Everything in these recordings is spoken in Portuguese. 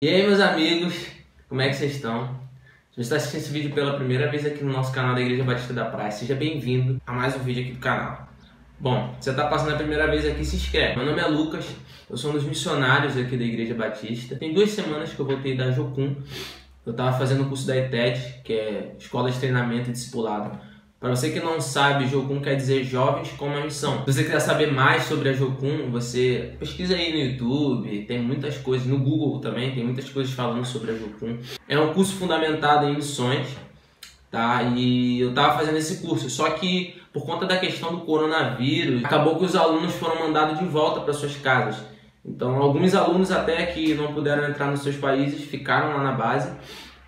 E aí, meus amigos, como é que vocês estão? Se você está assistindo esse vídeo pela primeira vez aqui no nosso canal da Igreja Batista da Praia, seja bem-vindo a mais um vídeo aqui do canal. Bom, se você está passando a primeira vez aqui, se inscreve. Meu nome é Lucas, eu sou um dos missionários aqui da Igreja Batista. Tem 2 semanas que eu voltei da Jocum. Eu estava fazendo o curso da ETED, que é Escola de Treinamento e Discipulado. Para você que não sabe, Jocum quer dizer Jovens com uma Missão. Se você quiser saber mais sobre a Jocum, você pesquisa aí no YouTube, tem muitas coisas, no Google também, tem muitas coisas falando sobre a Jocum. É um curso fundamentado em missões, tá? E eu estava fazendo esse curso, só que por conta da questão do coronavírus, acabou que os alunos foram mandados de volta para suas casas. Então, alguns alunos até que não puderam entrar nos seus países ficaram lá na base,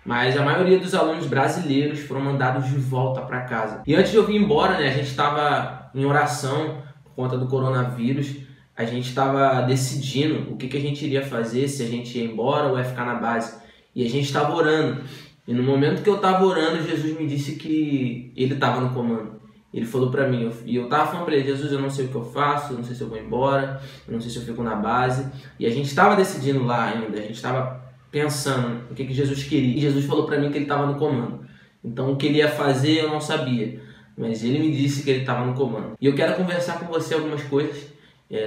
mas a maioria dos alunos brasileiros foram mandados de volta para casa. E antes de eu vir embora, né, a gente estava em oração por conta do coronavírus. A gente estava decidindo o que a gente iria fazer, se a gente ia embora ou ia ficar na base. E a gente estava orando. E no momento que eu estava orando, Jesus me disse que ele estava no comando. Ele falou para mim, e eu estava falando para ele: Jesus, eu não sei o que eu faço, eu não sei se eu vou embora, eu não sei se eu fico na base. E a gente estava decidindo lá ainda, a gente estava pensando o que Jesus queria. E Jesus falou para mim que ele estava no comando. Então o que ele ia fazer eu não sabia, mas ele me disse que ele estava no comando. E eu quero conversar com você algumas coisas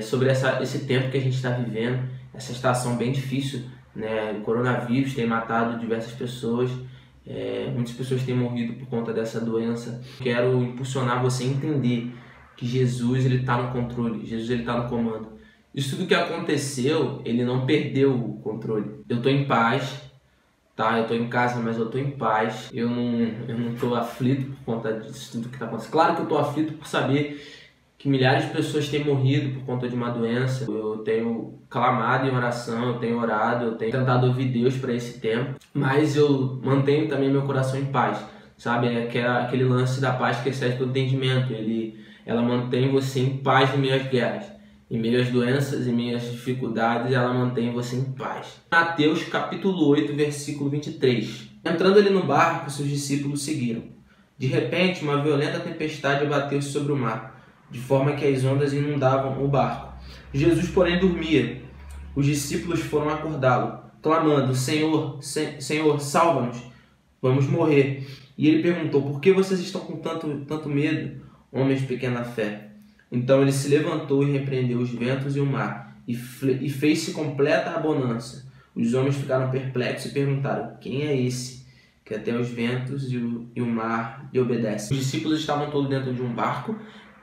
sobre esse tempo que a gente está vivendo, essa estação bem difícil, né? O coronavírus tem matado diversas pessoas. Muitas pessoas têm morrido por conta dessa doença. Quero impulsionar você a entender que Jesus está no controle, Jesus está no comando. Isso tudo que aconteceu, ele não perdeu o controle. Eu estou em paz, tá? Eu estou em casa, mas eu estou em paz. Eu não estou aflito por conta disso tudo que está acontecendo. Claro que eu estou aflito por saber que milhares de pessoas têm morrido por conta de uma doença. Eu tenho clamado em oração, eu tenho orado, eu tenho tentado ouvir Deus para esse tempo. Mas eu mantenho também meu coração em paz, sabe? Aquele lance da paz que excede todo entendimento. Ela mantém você em paz em meio às guerras. Em meio às doenças, em meio às dificuldades, ela mantém você em paz. Mateus capítulo 8, versículo 23. Entrando ele no barco, seus discípulos seguiram. De repente, uma violenta tempestade abateu-se sobre o mar, de forma que as ondas inundavam o barco. Jesus, porém, dormia. Os discípulos foram acordá-lo, clamando: Senhor, Senhor, salva-nos, vamos morrer. E ele perguntou: por que vocês estão com tanto medo, homens de pequena fé? Então ele se levantou e repreendeu os ventos e o mar, e fez-se completa a bonança. Os homens ficaram perplexos e perguntaram: quem é esse que até os ventos e o mar lhe obedecem? Os discípulos estavam todos dentro de um barco,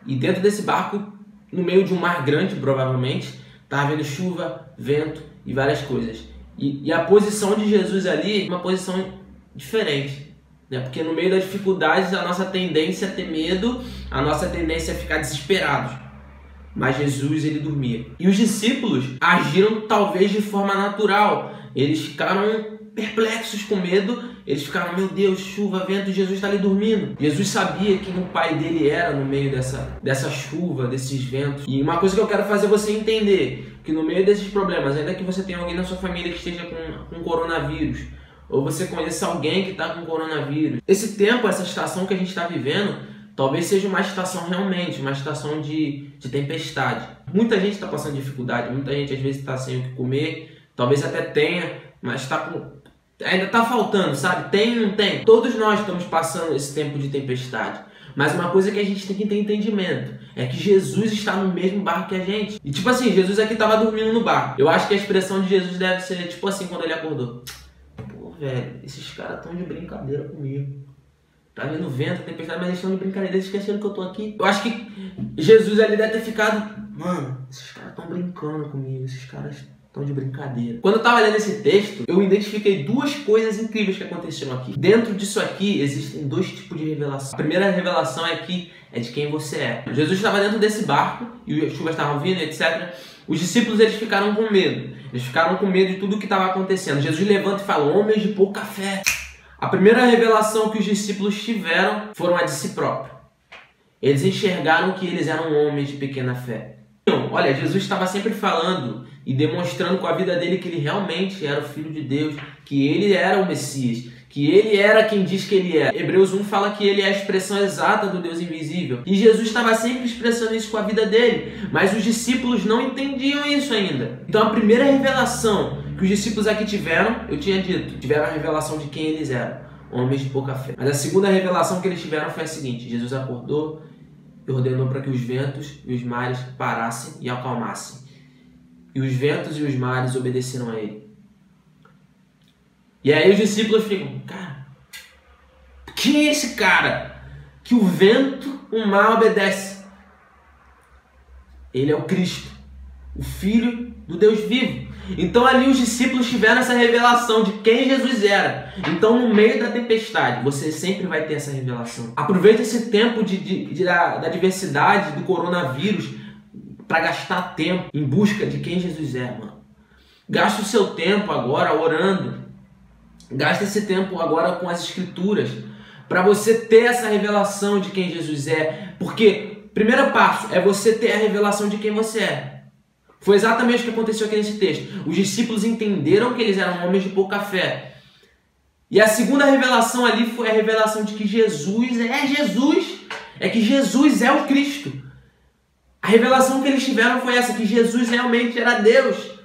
e dentro desse barco, no meio de um mar grande, provavelmente, estava havendo chuva, vento e várias coisas. E a posição de Jesus ali é uma posição diferente. Porque no meio das dificuldades a nossa tendência é ter medo, a nossa tendência é ficar desesperados. Mas Jesus, ele dormia. E os discípulos agiram talvez de forma natural. Eles ficaram perplexos com medo. Eles ficaram: meu Deus, chuva, vento, Jesus está ali dormindo. Jesus sabia quem o pai dele era no meio dessa chuva, desses ventos. E uma coisa que eu quero fazer você entender, que no meio desses problemas, ainda que você tenha alguém na sua família que esteja com coronavírus, ou você conheça alguém que está com coronavírus, esse tempo, essa estação que a gente está vivendo, talvez seja uma estação realmente, uma estação de tempestade. Muita gente está passando dificuldade, muita gente às vezes está sem o que comer, talvez até tenha, mas ainda está faltando, sabe? Tem ou não tem? Todos nós estamos passando esse tempo de tempestade. Mas uma coisa que a gente tem que ter entendimento é que Jesus está no mesmo barco que a gente. E tipo assim, Jesus aqui estava dormindo no barco. Eu acho que a expressão de Jesus deve ser tipo assim quando ele acordou: velho, esses caras estão de brincadeira comigo. Tá vendo vento, tempestade, mas eles estão de brincadeira, eles esqueceram que eu tô aqui. Eu acho que Jesus ali deve ter ficado: mano, esses caras estão brincando comigo, esses caras estão de brincadeira. Quando eu tava lendo esse texto, eu identifiquei 2 coisas incríveis que aconteceram aqui. Dentro disso aqui, existem 2 tipos de revelação. A primeira revelação é de quem você é. Jesus estava dentro desse barco, e as chuvas estavam vindo, etc. Os discípulos, eles ficaram com medo. Eles ficaram com medo de tudo o que estava acontecendo. Jesus levanta e fala: homens de pouca fé. A primeira revelação que os discípulos tiveram foram a de si próprio. Eles enxergaram que eles eram homens de pequena fé. Então, olha, Jesus estava sempre falando e demonstrando com a vida dele que ele realmente era o Filho de Deus, que ele era o Messias, que ele era quem diz que ele é. Hebreus 1 fala que ele é a expressão exata do Deus invisível. E Jesus estava sempre expressando isso com a vida dele, mas os discípulos não entendiam isso ainda. Então a primeira revelação que os discípulos aqui tiveram, eu tinha dito, tiveram a revelação de quem eles eram, homens de pouca fé. Mas a segunda revelação que eles tiveram foi a seguinte: Jesus acordou e ordenou para que os ventos e os mares parassem e acalmassem. E os ventos e os mares obedeceram a ele. E aí os discípulos ficam, cara, quem é esse cara que o vento, o mar obedece? Ele é o Cristo, o Filho do Deus vivo. Então ali os discípulos tiveram essa revelação de quem Jesus era. Então no meio da tempestade, você sempre vai ter essa revelação. Aproveita esse tempo da diversidade, do coronavírus, para gastar tempo em busca de quem Jesus é, mano. Gasta o seu tempo agora orando. Gasta esse tempo agora com as escrituras, para você ter essa revelação de quem Jesus é. Porque primeiro passo é você ter a revelação de quem você é. Foi exatamente o que aconteceu aqui nesse texto. Os discípulos entenderam que eles eram homens de pouca fé. E a segunda revelação ali foi a revelação de que Jesus é Jesus. É que Jesus é o Cristo. A revelação que eles tiveram foi essa, que Jesus realmente era Deus.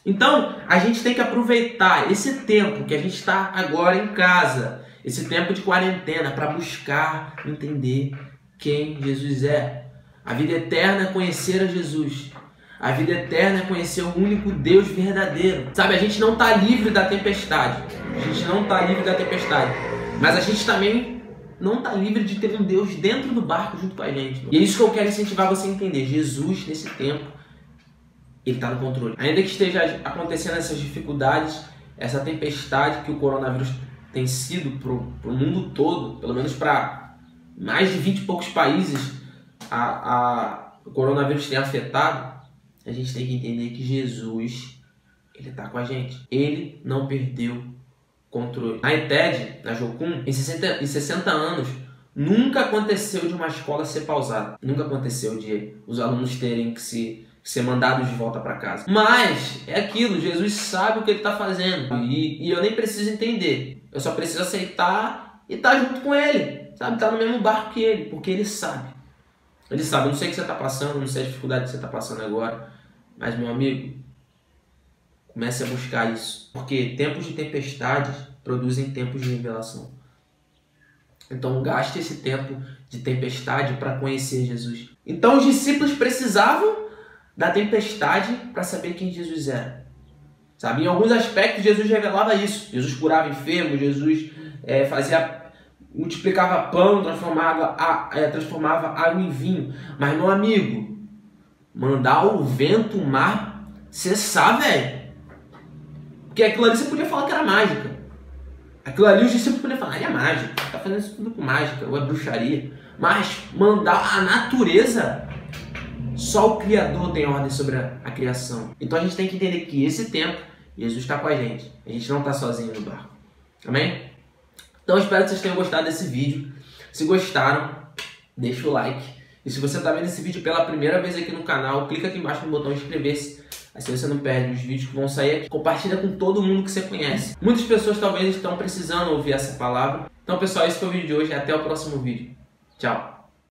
Então, a gente tem que aproveitar esse tempo que a gente está agora em casa, esse tempo de quarentena, para buscar entender quem Jesus é. A vida eterna é conhecer a Jesus. A vida eterna é conhecer o único Deus verdadeiro. Sabe, a gente não está livre da tempestade. A gente não está livre da tempestade. Mas a gente também não está livre de ter um Deus dentro do barco junto com a gente. E é isso que eu quero incentivar você a entender. Jesus, nesse tempo, ele está no controle. Ainda que esteja acontecendo essas dificuldades, essa tempestade que o coronavírus tem sido para o mundo todo, pelo menos para mais de 20 e poucos países, o coronavírus tem afetado, a gente tem que entender que Jesus, ele está com a gente. Ele não perdeu controle. Na ITED, na Jocum, em 60 anos, nunca aconteceu de uma escola ser pausada. Nunca aconteceu de os alunos terem que ser mandados de volta para casa. Mas é aquilo, Jesus sabe o que ele está fazendo. E eu nem preciso entender. Eu só preciso aceitar e estar junto com ele. Sabe? Estar no mesmo barco que ele, porque ele sabe. Ele sabe. Eu não sei o que você está passando, não sei a dificuldade que você está passando agora. Mas, meu amigo, comece a buscar isso. Porque tempos de tempestade produzem tempos de revelação. Então, gaste esse tempo de tempestade para conhecer Jesus. Então, os discípulos precisavam da tempestade para saber quem Jesus era. Sabe? Em alguns aspectos, Jesus revelava isso. Jesus curava enfermos, Jesus multiplicava pão, transformava água em vinho. Mas, meu amigo, mandar o vento, o mar cessar, velho. Porque aquilo ali você podia falar que era mágica. Aquilo ali os discípulos podiam falar, é mágica. Tá fazendo isso tudo com mágica, ou é bruxaria. Mas mandar a natureza, só o Criador tem ordem sobre a criação. Então a gente tem que entender que esse tempo, Jesus está com a gente. A gente não está sozinho no barco. Amém? Então eu espero que vocês tenham gostado desse vídeo. Se gostaram, deixa o like. E se você está vendo esse vídeo pela primeira vez aqui no canal, clica aqui embaixo no botão inscrever-se. Assim você não perde os vídeos que vão sair aqui. Compartilha com todo mundo que você conhece. Muitas pessoas talvez estão precisando ouvir essa palavra. Então pessoal, esse foi o vídeo de hoje. Até o próximo vídeo. Tchau.